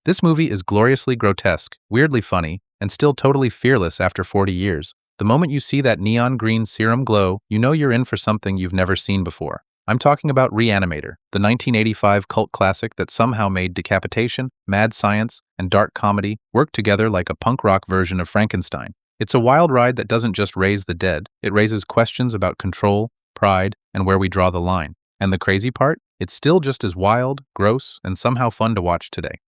This movie is gloriously grotesque, weirdly funny, and still totally fearless after 40 years. The moment you see that neon green serum glow, you know you're in for something you've never seen before. I'm talking about Re-Animator, the 1985 cult classic that somehow made decapitation, mad science, and dark comedy work together like a punk rock version of Frankenstein. It's a wild ride that doesn't just raise the dead, it raises questions about control, pride, and where we draw the line. And the crazy part? It's still just as wild, gross, and somehow fun to watch today.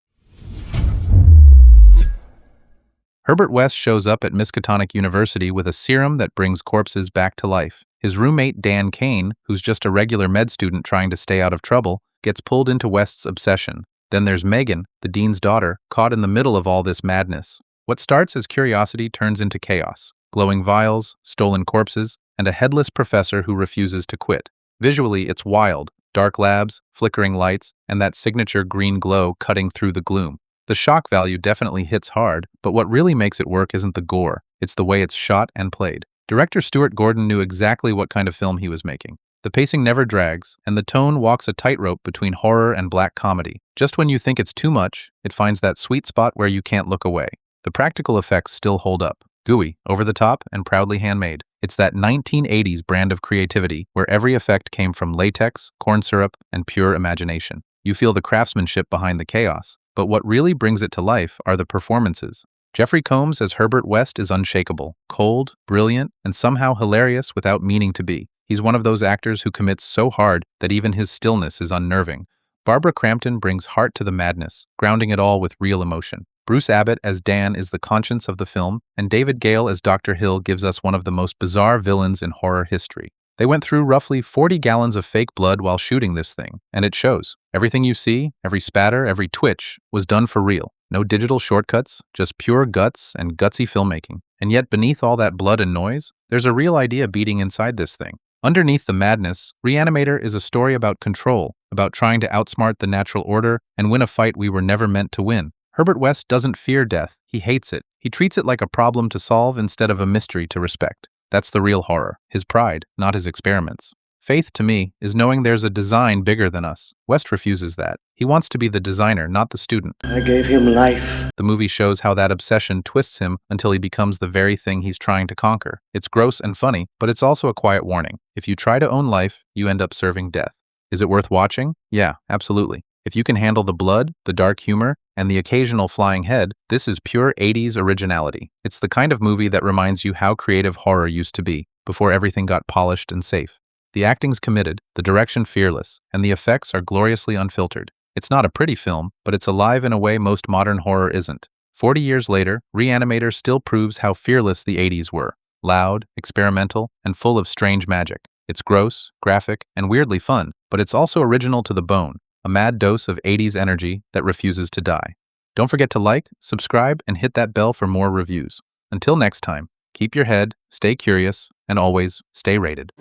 Herbert West shows up at Miskatonic University with a serum that brings corpses back to life. His roommate Dan Kane, who's just a regular med student trying to stay out of trouble, gets pulled into West's obsession. Then there's Megan, the dean's daughter, caught in the middle of all this madness. What starts as curiosity turns into chaos. Glowing vials, stolen corpses, and a headless professor who refuses to quit. Visually, it's wild. Dark labs, flickering lights, and that signature green glow cutting through the gloom. The shock value definitely hits hard, but what really makes it work isn't the gore, it's the way it's shot and played. Director Stuart Gordon knew exactly what kind of film he was making. The pacing never drags, and the tone walks a tightrope between horror and black comedy. Just when you think it's too much, it finds that sweet spot where you can't look away. The practical effects still hold up. Gooey, over the top, and proudly handmade. It's that 1980s brand of creativity where every effect came from latex, corn syrup, and pure imagination. You feel the craftsmanship behind the chaos. But what really brings it to life are the performances. Jeffrey Combs as Herbert West is unshakable, cold, brilliant, and somehow hilarious without meaning to be. He's one of those actors who commits so hard that even his stillness is unnerving. Barbara Crampton brings heart to the madness, grounding it all with real emotion. Bruce Abbott as Dan is the conscience of the film, and David Gale as Dr. Hill gives us one of the most bizarre villains in horror history. They went through roughly 40 gallons of fake blood while shooting this thing, and it shows. Everything you see, every spatter, every twitch, was done for real. No digital shortcuts, just pure guts and gutsy filmmaking. And yet beneath all that blood and noise, there's a real idea beating inside this thing. Underneath the madness, Re-Animator is a story about control, about trying to outsmart the natural order and win a fight we were never meant to win. Herbert West doesn't fear death, he hates it. He treats it like a problem to solve instead of a mystery to respect. That's the real horror, his pride, not his experiments. Faith, to me, is knowing there's a design bigger than us. West refuses that. He wants to be the designer, not the student. I gave him life. The movie shows how that obsession twists him until he becomes the very thing he's trying to conquer. It's gross and funny, but it's also a quiet warning. If you try to own life, you end up serving death. Is it worth watching? Yeah, absolutely. If you can handle the blood, the dark humor, and the occasional flying head, this is pure 80s originality. It's the kind of movie that reminds you how creative horror used to be, before everything got polished and safe. The acting's committed, the direction fearless, and the effects are gloriously unfiltered. It's not a pretty film, but it's alive in a way most modern horror isn't. 40 years later, Re-Animator still proves how fearless the 80s were. Loud, experimental, and full of strange magic. It's gross, graphic, and weirdly fun, but it's also original to the bone. A mad dose of 80s energy that refuses to die. Don't forget to like, subscribe, and hit that bell for more reviews. Until next time, keep your head, stay curious, and always stay rated.